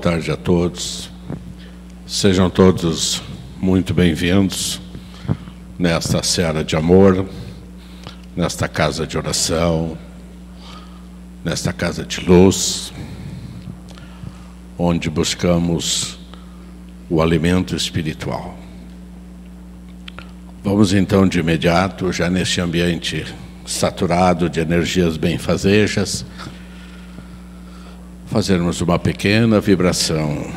tarde a todos. Sejam todos muito bem-vindos nesta seara de amor, nesta casa de oração, nesta casa de luz, onde buscamos o alimento espiritual. Vamos então de imediato, já neste ambiente saturado de energias benfazejas, fazermos uma pequena vibração,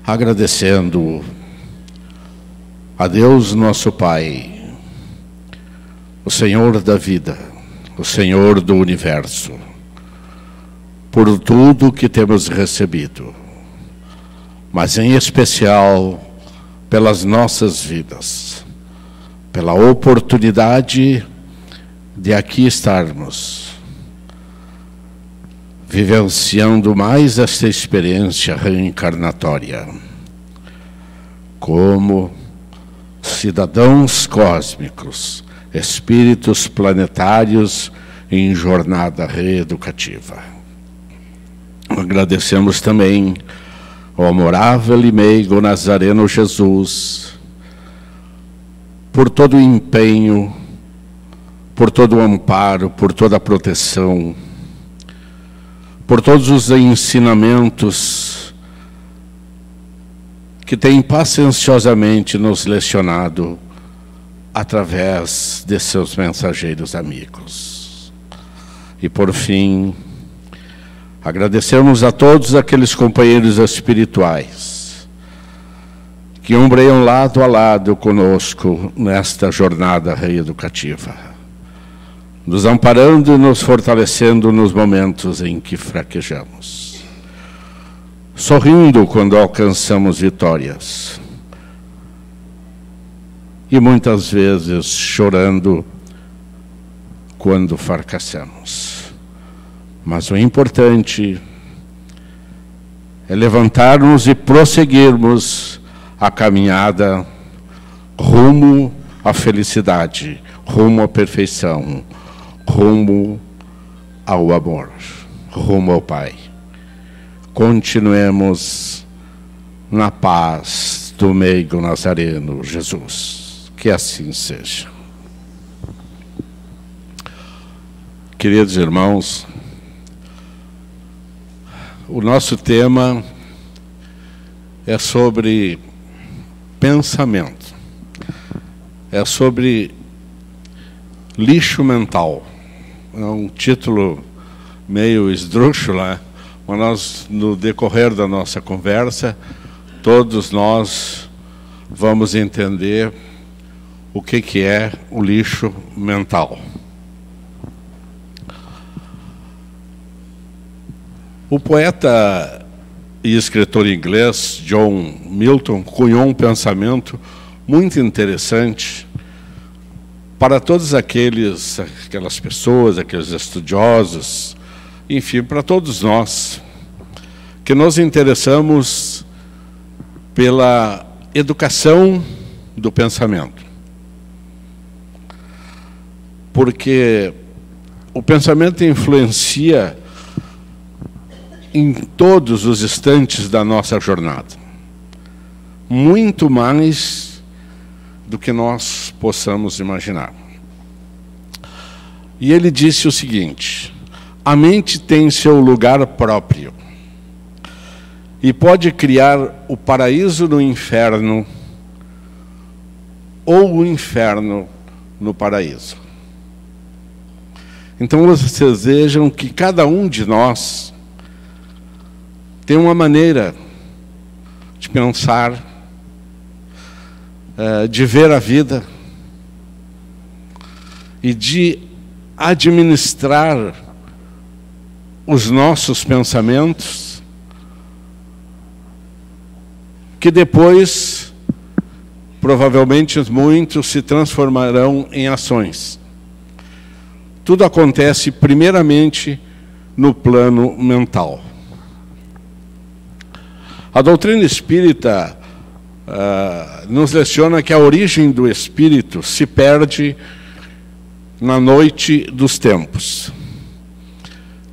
agradecendo a Deus nosso Pai, o Senhor da vida, o Senhor do universo, por tudo que temos recebido, mas em especial pelas nossas vidas, pela oportunidade de aqui estarmos, vivenciando mais esta experiência reencarnatória, como cidadãos cósmicos, espíritos planetários em jornada reeducativa. Agradecemos também ao amorável e meigo Nazareno Jesus por todo o empenho, por todo o amparo, por toda a proteção, por todos os ensinamentos que tem pacienciosamente nos lecionado através de seus mensageiros amigos. E por fim, agradecemos a todos aqueles companheiros espirituais que ombreiam lado a lado conosco nesta jornada reeducativa, nos amparando e nos fortalecendo nos momentos em que fraquejamos, sorrindo quando alcançamos vitórias e muitas vezes chorando quando fracassamos. Mas o importante é levantarmos e prosseguirmos a caminhada rumo à felicidade, rumo à perfeição, rumo ao amor, rumo ao Pai. Continuemos na paz do meigo Nazareno Jesus. Que assim seja. Queridos irmãos, o nosso tema é sobre pensamento, é sobre lixo mental. É um título meio esdrúxulo, né? Mas nós, no decorrer da nossa conversa, todos nós vamos entender o que é o lixo mental. O poeta e escritor inglês John Milton cunhou um pensamento muito interessante para todas aquelas pessoas, aqueles estudiosos, enfim, para todos nós que nos interessamos pela educação do pensamento. Porque o pensamento influencia em todos os instantes da nossa jornada, muito mais do que nós possamos imaginar. E ele disse o seguinte: a mente tem seu lugar próprio e pode criar o paraíso no inferno ou o inferno no paraíso. Então vocês vejam que cada um de nós tem uma maneira de pensar, de ver a vida e de administrar os nossos pensamentos, que depois, provavelmente, muitos se transformarão em ações. Tudo acontece primeiramente no plano mental. A doutrina espírita nos leciona que a origem do espírito se perde na noite dos tempos.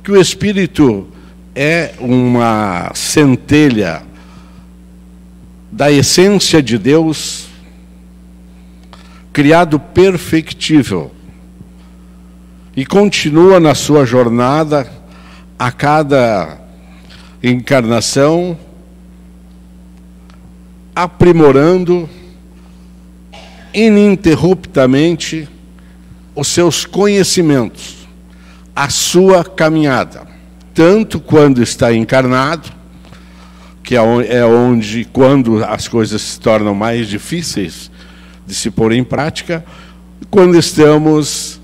Que o espírito é uma centelha da essência de Deus, criado perfectível, e continua na sua jornada a cada encarnação, aprimorando ininterruptamente os seus conhecimentos, a sua caminhada, tanto quando está encarnado, que é onde, quando as coisas se tornam mais difíceis de se pôr em prática, quando estamos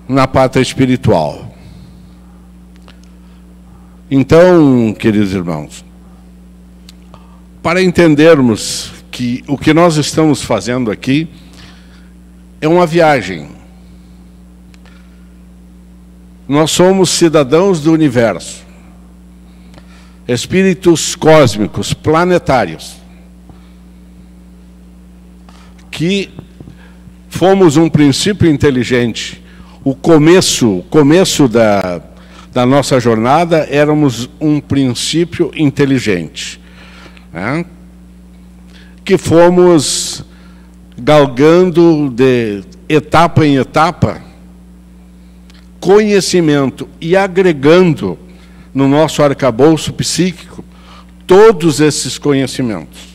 na pátria espiritual. Então, queridos irmãos, para entendermos que o que nós estamos fazendo aqui é uma viagem. Nós somos cidadãos do universo, espíritos cósmicos, planetários, que fomos um princípio inteligente. O começo da nossa jornada, éramos um princípio inteligente, né? Que fomos galgando de etapa em etapa conhecimento e agregando no nosso arcabouço psíquico todos esses conhecimentos.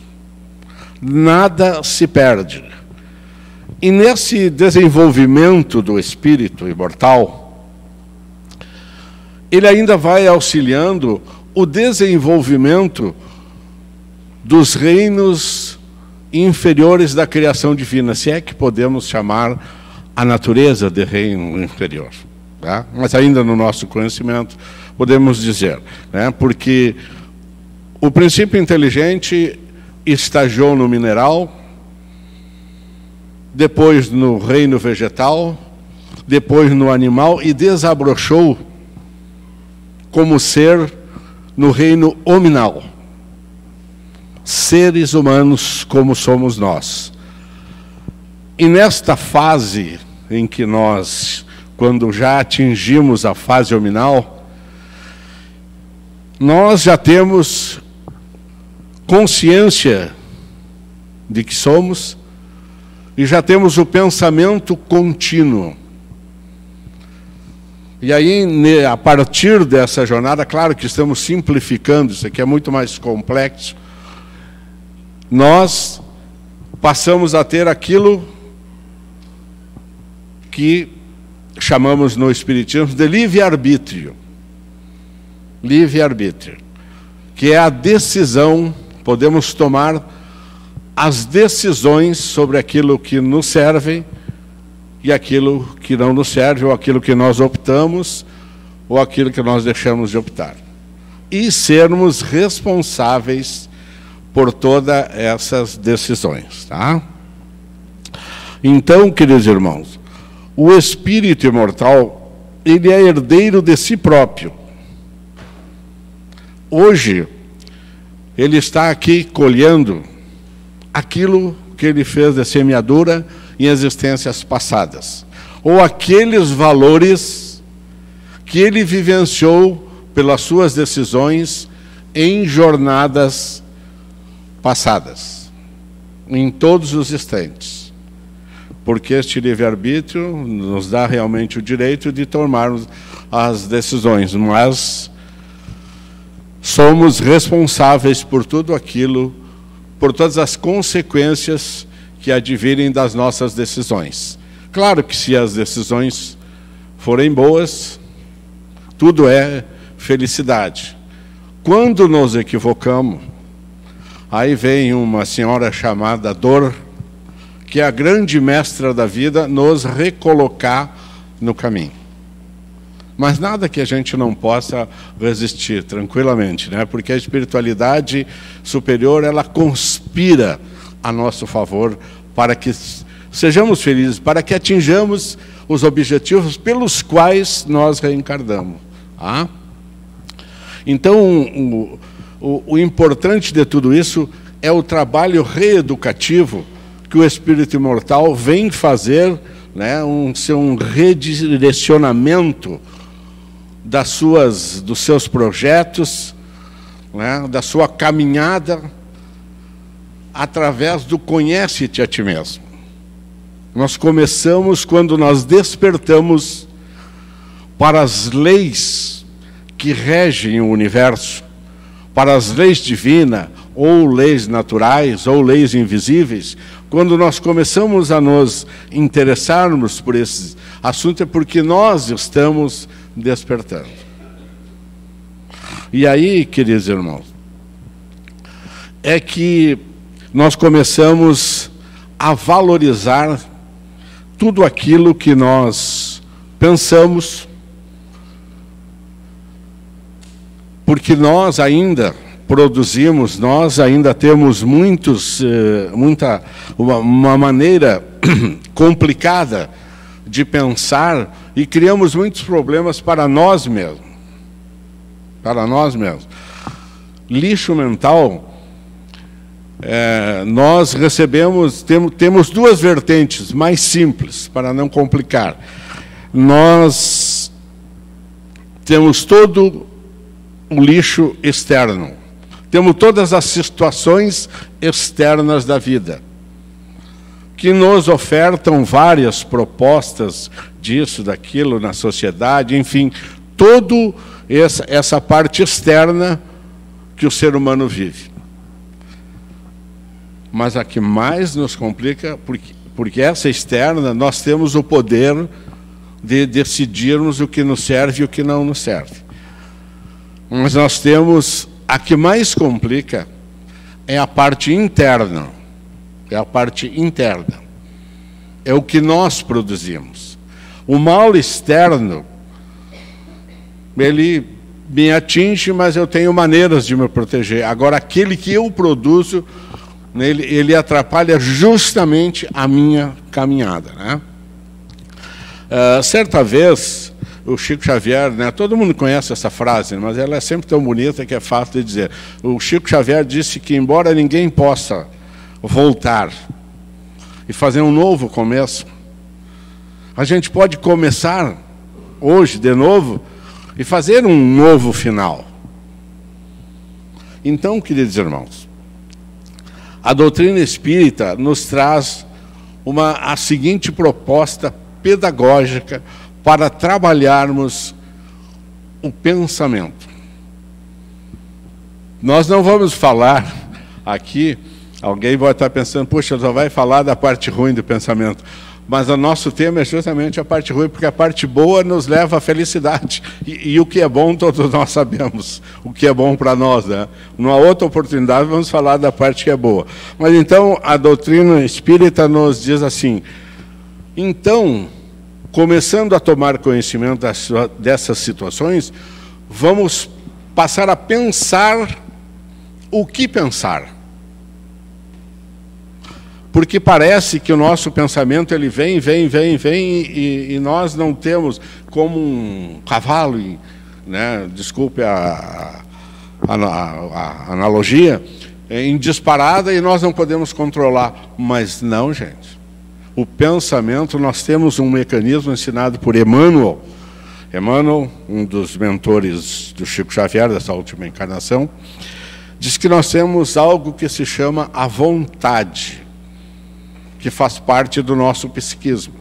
Nada se perde. E nesse desenvolvimento do espírito imortal, ele ainda vai auxiliando o desenvolvimento dos reinos inferiores da criação divina, se é que podemos chamar a natureza de reino inferior, tá? Mas ainda no nosso conhecimento podemos dizer, né? Porque o princípio inteligente estagiou no mineral, depois no reino vegetal, depois no animal e desabrochou como ser no reino hominal. Seres humanos como somos nós. E nesta fase em que nós, quando já atingimos a fase hominal, nós já temos consciência de que somos e já temos o pensamento contínuo. E aí, a partir dessa jornada, claro que estamos simplificando, isso aqui é muito mais complexo, nós passamos a ter aquilo que chamamos no Espiritismo de livre-arbítrio. Livre-arbítrio, que é a decisão, podemos tomar as decisões sobre aquilo que nos serve e aquilo que não nos serve, ou aquilo que nós optamos, ou aquilo que nós deixamos de optar. E sermos responsáveis por todas essas decisões, tá? Então, queridos irmãos, o espírito imortal, ele é herdeiro de si próprio. Hoje, ele está aqui colhendo aquilo que ele fez de semeadura em existências passadas, ou aqueles valores que ele vivenciou pelas suas decisões em jornadas passadas, em todos os instantes, porque este livre-arbítrio nos dá realmente o direito de tomarmos as decisões, mas somos responsáveis por tudo aquilo, por todas as consequências que advirem das nossas decisões. Claro que se as decisões forem boas, tudo é felicidade. Quando nos equivocamos, aí vem uma senhora chamada dor, que é a grande mestra da vida, nos recolocar no caminho. Mas nada que a gente não possa resistir tranquilamente, né? Porque a espiritualidade superior, ela conspira a nosso favor para que sejamos felizes, para que atinjamos os objetivos pelos quais nós reencarnamos. Ah? Então, o importante de tudo isso é o trabalho reeducativo que o espírito imortal vem fazer, né? Um redirecionamento dos seus projetos, né, da sua caminhada, através do conhece-te a ti mesmo. Nós começamos quando nós despertamos para as leis que regem o universo, para as leis divinas, ou leis naturais, ou leis invisíveis. Quando nós começamos a nos interessarmos por esse assunto, é porque nós estamos despertando. E aí, queridos irmãos, é que nós começamos a valorizar tudo aquilo que nós pensamos, porque nós ainda produzimos, nós ainda temos uma maneira complicada de pensar e criamos muitos problemas para nós mesmos. Para nós mesmos. Lixo mental, nós recebemos, temos duas vertentes mais simples, para não complicar. Nós temos todo o lixo externo. Temos todas as situações externas da vida, que nos ofertam várias propostas disso, daquilo, na sociedade, enfim, toda essa parte externa que o ser humano vive. Mas a que mais nos complica, porque essa externa, nós temos o poder de decidirmos o que nos serve e o que não nos serve. Mas nós temos... A que mais complica é a parte interna. É a parte interna. É o que nós produzimos. O mal externo, ele me atinge, mas eu tenho maneiras de me proteger. Agora, aquele que eu produzo, ele atrapalha justamente a minha caminhada, né? Certa vez... O Chico Xavier, né, todo mundo conhece essa frase, mas ela é sempre tão bonita que é fácil de dizer. O Chico Xavier disse que, embora ninguém possa voltar e fazer um novo começo, a gente pode começar hoje de novo e fazer um novo final. Então, queridos irmãos, a doutrina espírita nos traz a seguinte proposta pedagógica para trabalharmos o pensamento. Nós não vamos falar aqui, alguém vai estar pensando, puxa, só vai falar da parte ruim do pensamento. Mas o nosso tema é justamente a parte ruim, porque a parte boa nos leva à felicidade. E o que é bom, todos nós sabemos. O que é bom para nós, né? Numa outra oportunidade, vamos falar da parte que é boa. Mas então, a doutrina espírita nos diz assim, então... Começando a tomar conhecimento dessas situações, vamos passar a pensar o que pensar. Porque parece que o nosso pensamento ele vem, e nós não temos como um cavalo, né, desculpe a analogia, em disparada e nós não podemos controlar. Mas não, gente. O pensamento, nós temos um mecanismo ensinado por Emmanuel. Emmanuel, um dos mentores do Chico Xavier, dessa última encarnação, diz que nós temos algo que se chama a vontade, que faz parte do nosso psiquismo.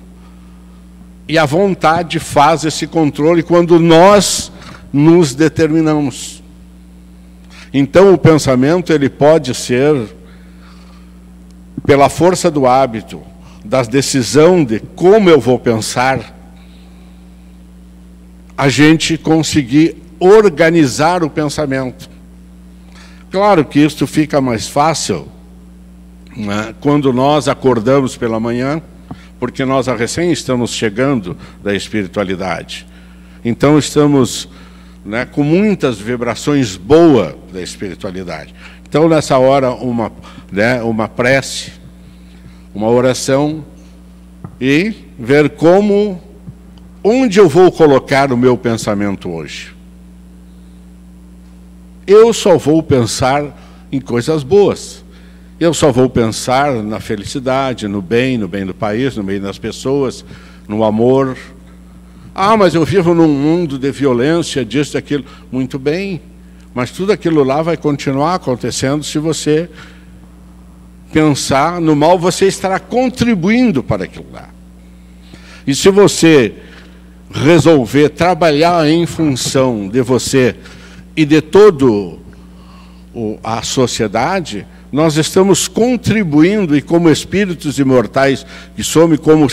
E a vontade faz esse controle quando nós nos determinamos. Então, o pensamento ele pode ser, pela força do hábito, da decisão de como eu vou pensar, a gente conseguir organizar o pensamento. Claro que isso fica mais fácil, né, quando nós acordamos pela manhã, porque nós recém estamos chegando da espiritualidade. Então estamos, né, com muitas vibrações boas da espiritualidade. Então nessa hora uma prece, uma oração e ver onde eu vou colocar o meu pensamento hoje. Eu só vou pensar em coisas boas. Eu só vou pensar na felicidade, no bem do país, no bem das pessoas, no amor. Ah, mas eu vivo num mundo de violência, disso, daquilo. Muito bem, mas tudo aquilo lá vai continuar acontecendo se você pensar no mal, você estará contribuindo para aquilo lá. E se você resolver trabalhar em função de você e de toda a sociedade, nós estamos contribuindo, e como espíritos imortais que somos, como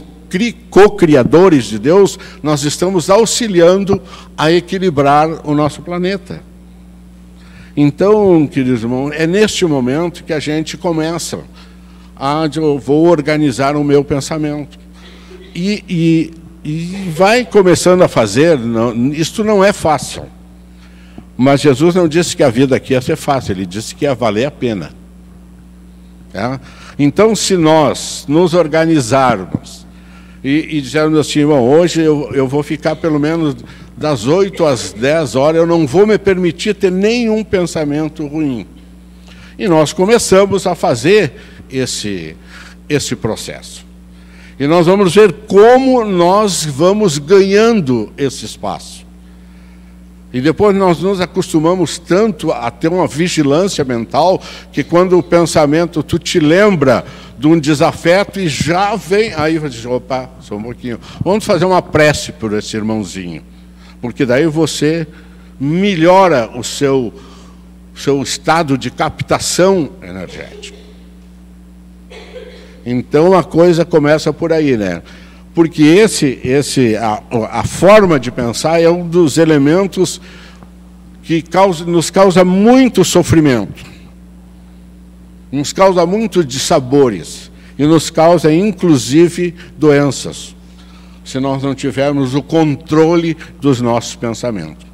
co-criadores de Deus, nós estamos auxiliando a equilibrar o nosso planeta. Então, queridos irmãos, é neste momento que a gente começa eu vou organizar o meu pensamento. E vai começando a fazer, isto não é fácil. Mas Jesus não disse que a vida aqui ia ser fácil, ele disse que ia valer a pena. Então, se nós nos organizarmos e dizermos assim, bom, hoje eu vou ficar pelo menos das 8 às 10 horas, eu não vou me permitir ter nenhum pensamento ruim. E nós começamos a fazer esse processo. E nós vamos ver como nós vamos ganhando esse espaço. E depois nós nos acostumamos tanto a ter uma vigilância mental, que quando o pensamento, tu te lembra de um desafeto e já vem, aí você diz, opa, só um pouquinho, vamos fazer uma prece por esse irmãozinho. Porque daí você melhora o seu estado de captação energética. Então a coisa começa por aí, né? Porque a forma de pensar é um dos elementos que nos causa muito sofrimento, nos causa muito dissabores e nos causa inclusive doenças, se nós não tivermos o controle dos nossos pensamentos.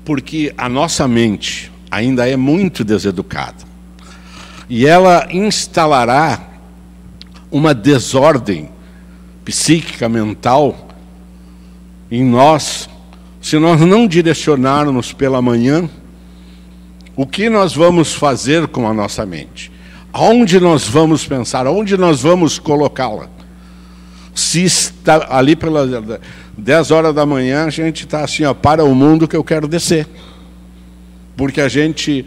Porque a nossa mente ainda é muito deseducada. E ela instalará uma desordem psíquica, mental, em nós, se nós não direcionarmos pela manhã o que nós vamos fazer com a nossa mente. Aonde nós vamos pensar, aonde nós vamos colocá-la. Se está ali pelas 10 horas da manhã, a gente está assim, ó, para o mundo que eu quero descer. Porque a gente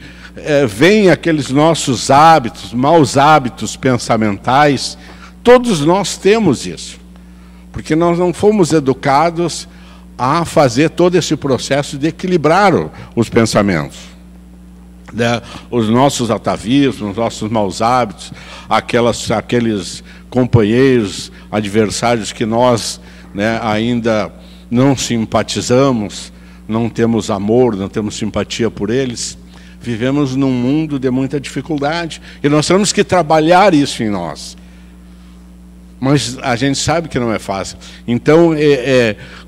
vem aqueles nossos hábitos, maus hábitos pensamentais, todos nós temos isso. Porque nós não fomos educados a fazer todo esse processo de equilibrar os pensamentos. Os nossos atavismos, os nossos maus hábitos, aqueles companheiros, adversários que nós ainda não simpatizamos, não temos amor, não temos simpatia por eles. Vivemos num mundo de muita dificuldade e nós temos que trabalhar isso em nós. Mas a gente sabe que não é fácil. Então,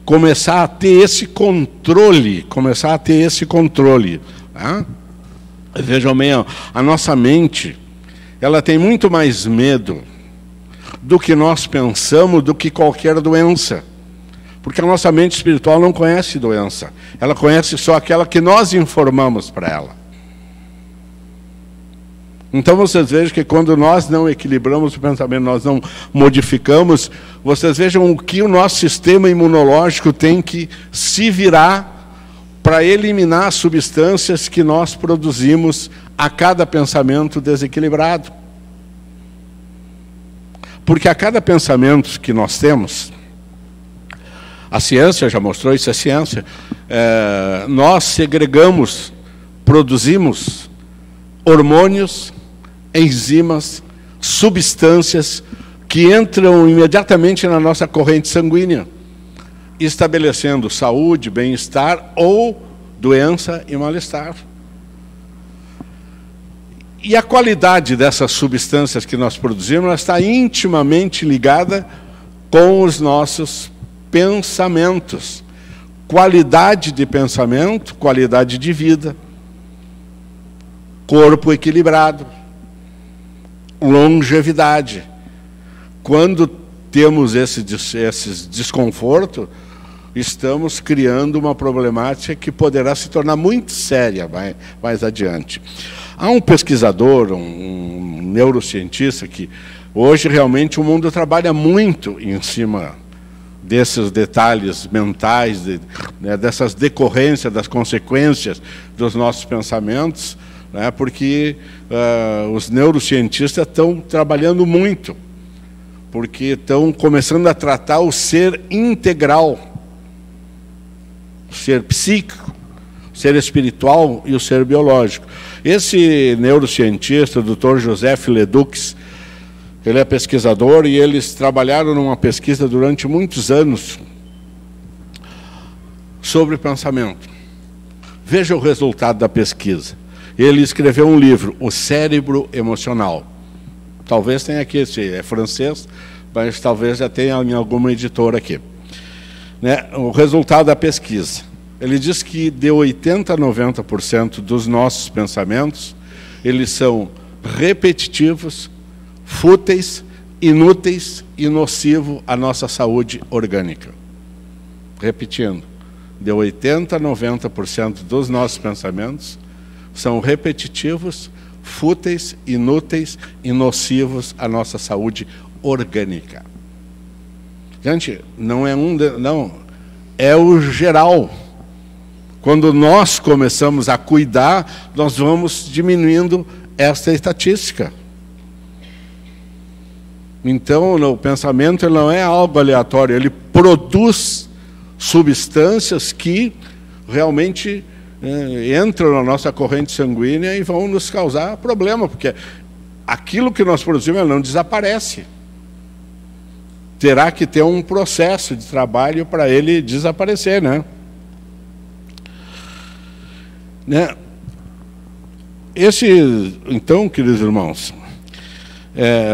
começar a ter esse controle, Tá? Vejam bem, a nossa mente, ela tem muito mais medo do que nós pensamos, do que qualquer doença. Porque a nossa mente espiritual não conhece doença. Ela conhece só aquela que nós informamos para ela. Então vocês vejam que quando nós não equilibramos o pensamento, nós não modificamos, vocês vejam o que o nosso sistema imunológico tem que se virar para eliminar substâncias que nós produzimos a cada pensamento desequilibrado. Porque a cada pensamento que nós temos, a ciência já mostrou isso, nós segregamos, produzimos hormônios, enzimas, substâncias que entram imediatamente na nossa corrente sanguínea, estabelecendo saúde, bem-estar ou doença e mal-estar. E a qualidade dessas substâncias que nós produzimos, ela está intimamente ligada com os nossos pensamentos. Qualidade de pensamento, qualidade de vida, corpo equilibrado, longevidade. Quando temos esses desconfortos, estamos criando uma problemática que poderá se tornar muito séria mais adiante. Há um pesquisador, um neurocientista, que hoje realmente o mundo trabalha muito em cima desses detalhes mentais, né, dessas decorrências, das consequências dos nossos pensamentos, né, porque os neurocientistas estão trabalhando muito, porque estão começando a tratar o ser integral, o ser psíquico, o ser espiritual e o ser biológico. Esse neurocientista, o Dr. Joseph Leduc, ele é pesquisador e eles trabalharam numa pesquisa durante muitos anos sobre pensamento. Veja o resultado da pesquisa. Ele escreveu um livro, O Cérebro Emocional. Talvez tenha aqui, é francês, mas talvez já tenha em alguma editora aqui. Né? O resultado da pesquisa. Ele diz que de 80% a 90% dos nossos pensamentos, eles são repetitivos, fúteis, inúteis e nocivos à nossa saúde orgânica. Repetindo, de 80% a 90% dos nossos pensamentos são repetitivos, fúteis, inúteis e nocivos à nossa saúde orgânica. Gente, não é não, é o geral. Quando nós começamos a cuidar, nós vamos diminuindo esta estatística. Então, o pensamento ele não é algo aleatório, ele produz substâncias que realmente entram na nossa corrente sanguínea e vão nos causar problema, porque aquilo que nós produzimos não desaparece. Terá que ter um processo de trabalho para ele desaparecer, né? Então, queridos irmãos,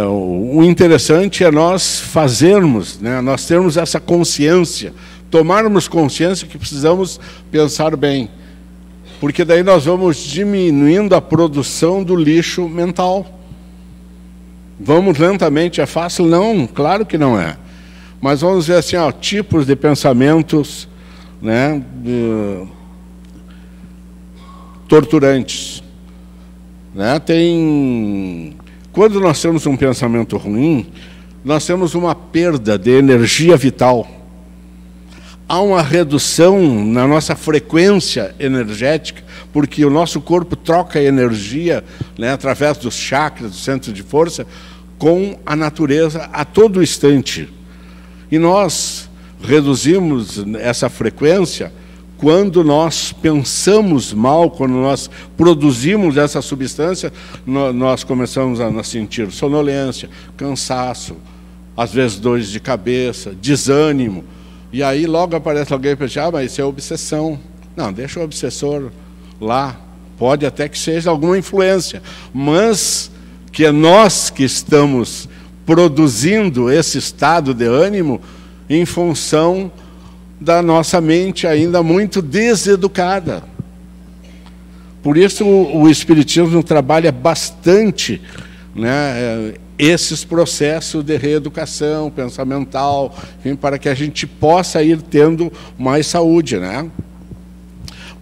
o interessante é nós fazermos, né, nós termos essa consciência, tomarmos consciência que precisamos pensar bem, porque daí nós vamos diminuindo a produção do lixo mental. Vamos lentamente, é fácil? Não, claro que não é. Mas vamos ver assim, ó, tipos de pensamentos, né, torturantes. Né? Quando nós temos um pensamento ruim, nós temos uma perda de energia vital. Há uma redução na nossa frequência energética, porque o nosso corpo troca energia, né, através dos chakras, do centro de força, com a natureza a todo instante. E nós reduzimos essa frequência quando nós pensamos mal, quando nós produzimos essa substância, nós começamos a sentir sonolência, cansaço, às vezes dores de cabeça, desânimo. E aí logo aparece alguém para dizer, mas isso é obsessão. Não, deixa o obsessor lá. Pode até que seja alguma influência, mas que é nós que estamos produzindo esse estado de ânimo em função da nossa mente ainda muito deseducada. Por isso o Espiritismo trabalha bastante, né, esses processos de reeducação pensamental, enfim, para que a gente possa ir tendo mais saúde, né?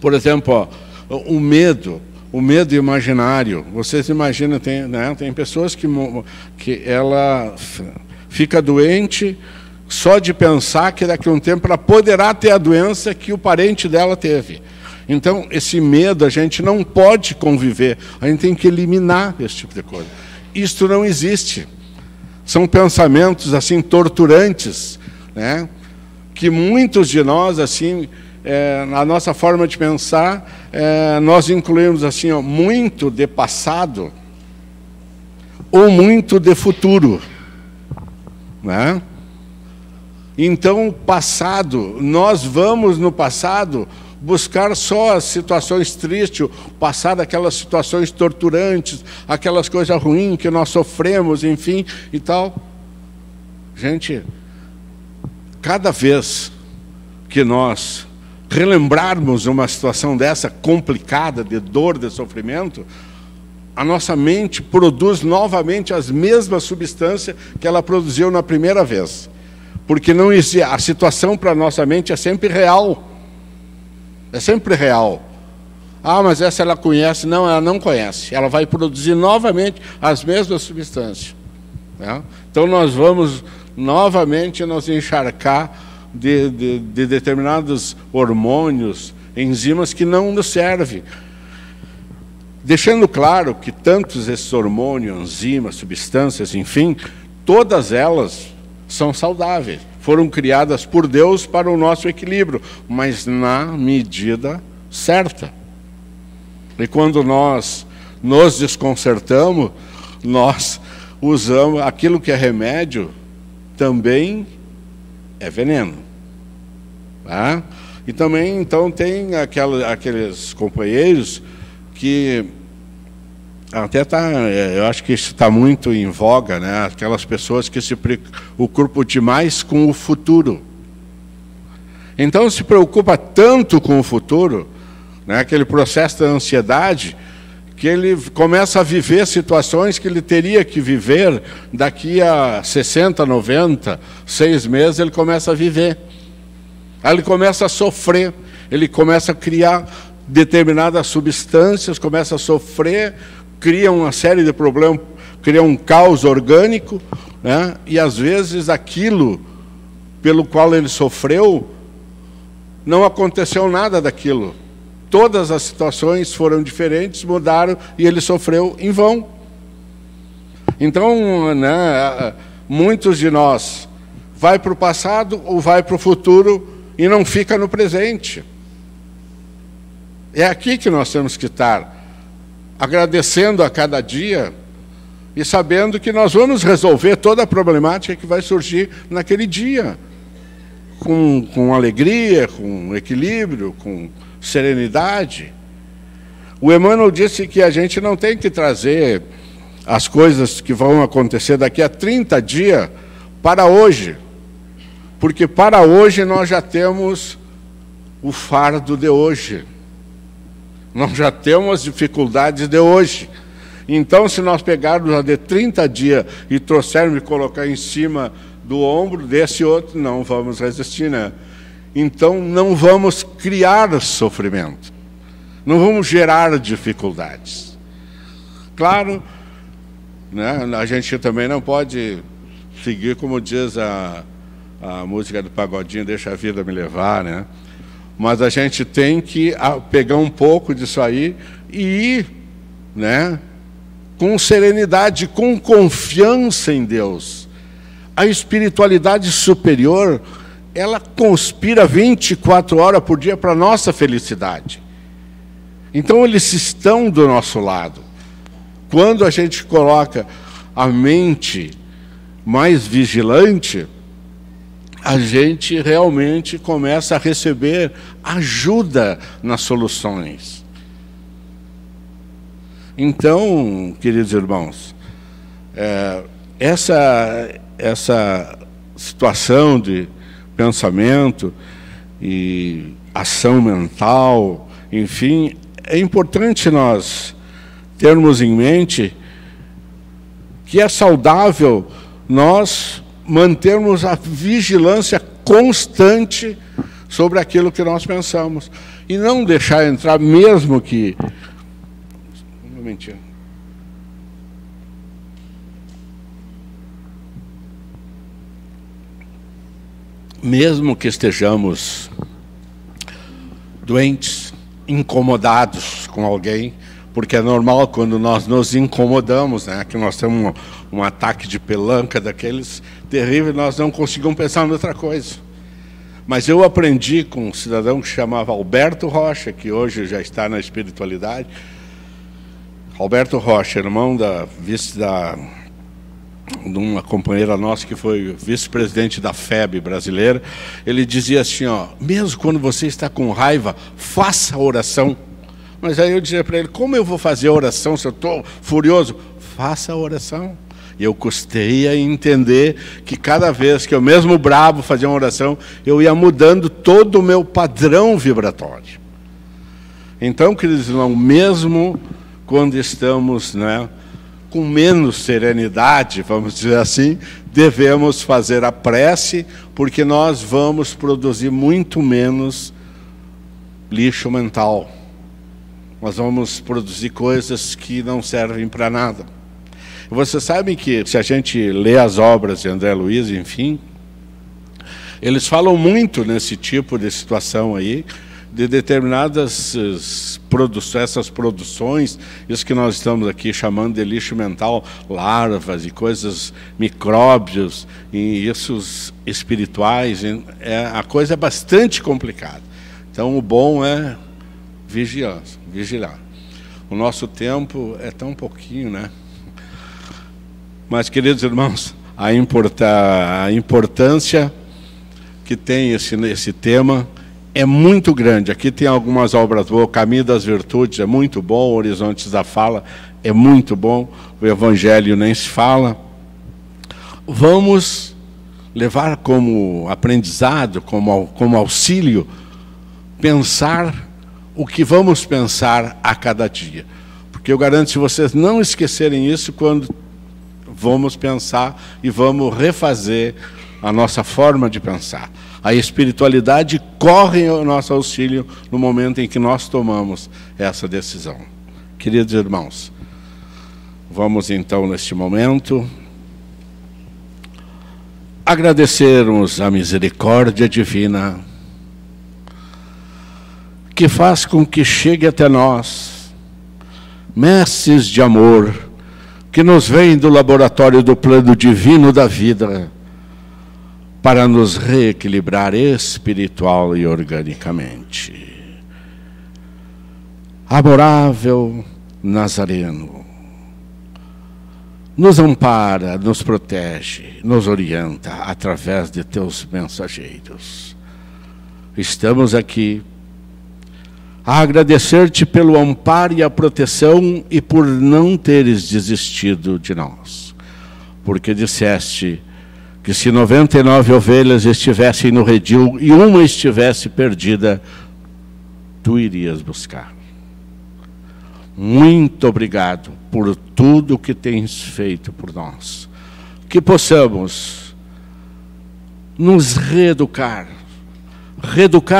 Por exemplo, ó, o medo imaginário. Vocês imaginam, tem pessoas que ela fica doente só de pensar que daqui a um tempo ela poderá ter a doença que o parente dela teve. Então, esse medo a gente não pode conviver, a gente tem que eliminar esse tipo de coisa. Isto não existe. São pensamentos assim torturantes, né? Que muitos de nós, assim, na nossa forma de pensar, nós incluímos assim, ó, muito de passado ou muito de futuro, né? Então, passado, nós vamos no passado buscar só as situações tristes, passar aquelas situações torturantes, aquelas coisas ruins que nós sofremos, enfim, e tal. Gente, cada vez que nós relembrarmos uma situação dessa complicada, de dor, de sofrimento, a nossa mente produz novamente as mesmas substâncias que ela produziu na primeira vez. Porque não existe, a situação para a nossa mente é sempre real. É sempre real. Ah, mas essa ela conhece. Não, ela não conhece. Ela vai produzir novamente as mesmas substâncias. Né? Então nós vamos novamente nos encharcar de determinados hormônios, enzimas que não nos servem. Deixando claro que tantos esses hormônios, enzimas, substâncias, enfim, todas elas são saudáveis. Foram criadas por Deus para o nosso equilíbrio, mas na medida certa. E quando nós nos desconcertamos, nós usamos aquilo que é remédio, também é veneno. Tá? E também, então, tem aqueles companheiros que até eu acho que isso está muito em voga, né? Aquelas pessoas que se preocupam demais com o futuro. Então se preocupa tanto com o futuro, né? Aquele processo da ansiedade, que ele começa a viver situações que ele teria que viver daqui a 60, 90, 6 meses, ele começa a viver. Aí ele começa a sofrer, ele começa a criar determinadas substâncias, começa a sofrer, cria uma série de problemas, cria um caos orgânico, né? E às vezes aquilo pelo qual ele sofreu, não aconteceu nada daquilo. Todas as situações foram diferentes, mudaram e ele sofreu em vão. Então, né, muitos de nós vai para o passado ou vai para o futuro e não fica no presente. É aqui que nós temos que estar, agradecendo a cada dia e sabendo que nós vamos resolver toda a problemática que vai surgir naquele dia, com alegria, com equilíbrio, com serenidade. O Emmanuel disse que a gente não tem que trazer as coisas que vão acontecer daqui a 30 dias para hoje, porque para hoje nós já temos o fardo de hoje. Nós já temos as dificuldades de hoje. Então, se nós pegarmos a de 30 dias e trouxermos e colocar em cima do ombro desse outro, não vamos resistir, né? Então, não vamos criar sofrimento. Não vamos gerar dificuldades. Claro, né, a gente também não pode seguir, como diz a música do Pagodinho, deixa a vida me levar, né? Mas a gente tem que pegar um pouco disso aí e ir, né, com serenidade, com confiança em Deus. A espiritualidade superior, ela conspira 24 horas por dia para a nossa felicidade. Então eles estão do nosso lado. Quando a gente coloca a mente mais vigilante, a gente realmente começa a receber ajuda nas soluções. Então, queridos irmãos, essa situação de pensamento e ação mental, enfim, é importante nós termos em mente que é saudável nós mantermos a vigilância constante sobre aquilo que nós pensamos e não deixar entrar, mesmo que... Um momentinho. Mesmo que estejamos doentes, incomodados com alguém, porque é normal quando nós nos incomodamos, né, que nós temos um ataque de pelanca daqueles terríveis, nós não conseguimos pensar em outra coisa. Mas eu aprendi com um cidadão que se chamava Alberto Rocha, que hoje já está na espiritualidade. Alberto Rocha, irmão de uma companheira nossa que foi vice-presidente da FEB brasileira. Ele dizia assim, ó, mesmo quando você está com raiva, faça oração. Mas aí eu dizia para ele, como eu vou fazer oração se eu estou furioso? Faça a oração. E eu custei a entender que cada vez que eu, mesmo bravo, fazia uma oração, eu ia mudando todo o meu padrão vibratório. Então, queridos irmãos, mesmo quando estamos, né, com menos serenidade, vamos dizer assim, devemos fazer a prece, porque nós vamos produzir muito menos lixo mental. nós vamos produzir coisas que não servem para nada. Vocês sabem que, se a gente lê as obras de André Luiz, enfim, eles falam muito nesse tipo de situação aí, de determinadas essas produções, isso que nós estamos aqui chamando de lixo mental, larvas e coisas, micróbios, e isso espirituais, a coisa é bastante complicada. Então o bom é vigiar. O nosso tempo é tão pouquinho, né? Mas, queridos irmãos, a importância que tem esse tema é muito grande. Aqui tem algumas obras boas, Caminho das Virtudes é muito bom, Horizontes da Fala é muito bom, o Evangelho nem se fala. Vamos levar como aprendizado, como auxílio, pensar o que vamos pensar a cada dia. Porque eu garanto, se vocês não esquecerem isso, quando vamos pensar e vamos refazer a nossa forma de pensar. A espiritualidade corre ao nosso auxílio no momento em que nós tomamos essa decisão. Queridos irmãos, vamos então, neste momento, agradecermos a misericórdia divina que faz com que chegue até nós mestres de amor que nos vêm do laboratório do plano divino da vida para nos reequilibrar espiritual e organicamente. Amorável Nazareno, nos ampara, nos protege, nos orienta através de teus mensageiros. Estamos aqui a agradecer-te pelo amparo e a proteção e por não teres desistido de nós. Porque disseste que se 99 ovelhas estivessem no redil e uma estivesse perdida, tu irias buscar. Muito obrigado por tudo que tens feito por nós. Que possamos nos reeducar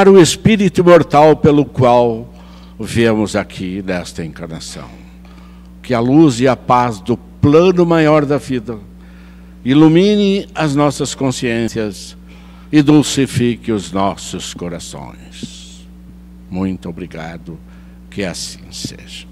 o espírito imortal pelo qual viemos aqui nesta encarnação. Que a luz e a paz do plano maior da vida ilumine as nossas consciências e dulcifique os nossos corações. Muito obrigado, que assim seja.